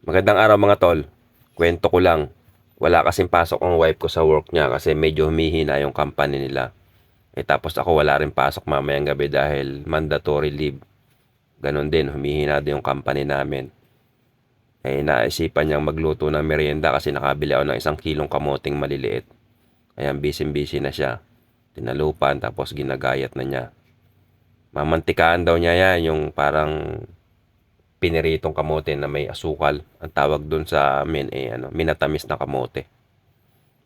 Magandang araw mga tol. Kwento ko lang. Wala kasing pasok ang wife ko sa work niya kasi medyo humihina yung company nila. Tapos ako wala rin pasok mamayang gabi dahil mandatory leave. Ganon din, humihina din yung company namin. Naisipan niyang magluto ng merienda kasi nakabili ako ng 1 kilong kamoting maliliit. Ayan, busy-busy na siya. Tinalupan tapos ginagayat na niya. Mamantikaan daw niya yan, yung parang piniritong kamote na may asukal. Ang tawag doon sa amin minatamis na kamote.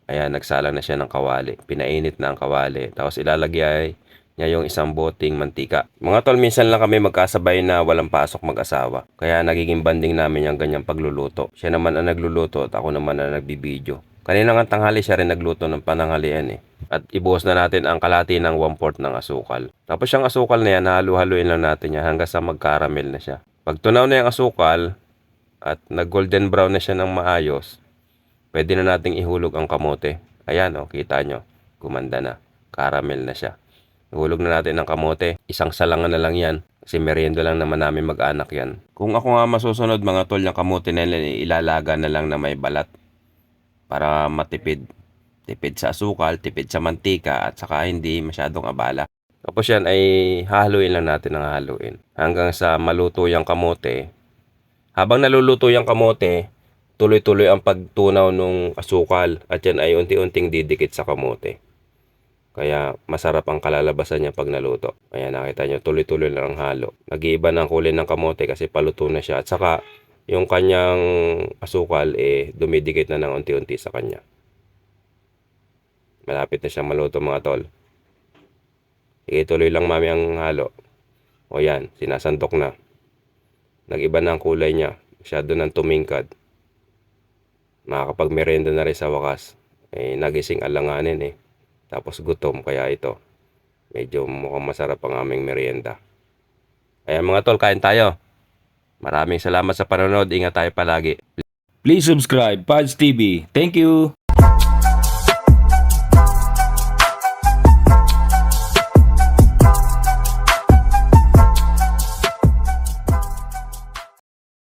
Ayan, nagsalang na siya ng kawali. Pinainit na ang kawali. Tapos ilalagay niya yung 1 boting mantika. Mga tol, minsan lang kami magkasabay na walang pasok mag-asawa. Kaya nagiging banding namin yung ganyang pagluluto. Siya naman ang nagluluto at ako naman ang nagbibideo. Kanina nga tanghali siya rin nagluto ng pananghalian. At ibuhos na natin ang kalahati ng 1/4 ng asukal. Tapos yung asukal na yan, halu-haluin lang natin yan hanggang sa mag-caramel na siya. Pag tunaw na yung asukal at nag-golden brown na siya ng maayos, pwede na nating ihulog ang kamote. Ayan, kita nyo. Gumanda na. Caramel na siya. Ihulog na natin ang kamote. Isang salangan na lang yan. Kasi merienda lang naman namin mag-anak yan. Kung ako nga masusunod mga tol, yung kamote na yan, ilalaga na lang na may balat. Para matipid. Tipid sa asukal, tipid sa mantika, at saka hindi masyadong abala. Tapos yan ay haluin lang natin ng haluin. Hanggang sa maluto yung kamote. Habang naluluto yung kamote, tuloy-tuloy ang pagtunaw ng asukal at yan ay unti-unting didikit sa kamote. Kaya masarap ang kalalabasan niya pag naluto. Ayan, nakita nyo, tuloy-tuloy lang ang halo. Nag-iiba ng kulay ng kamote kasi paluto na siya. At saka yung kanyang asukal dumidikit na ng unti-unti sa kanya. Malapit na siyang maluto mga tol. Sige, tuloy lang mami ang halo. O yan, sinasandok na. Nag-iba na ang kulay niya. Masyado nang tumingkad. Makakapag-merienda na rin sa wakas. Nagising alanganin Tapos gutom, kaya ito. Medyo mukhang masarap ang aming merienda. Ayan mga tol, kain tayo. Maraming salamat sa panonood. Ingat tayo palagi. Please subscribe Pads TV. Thank you.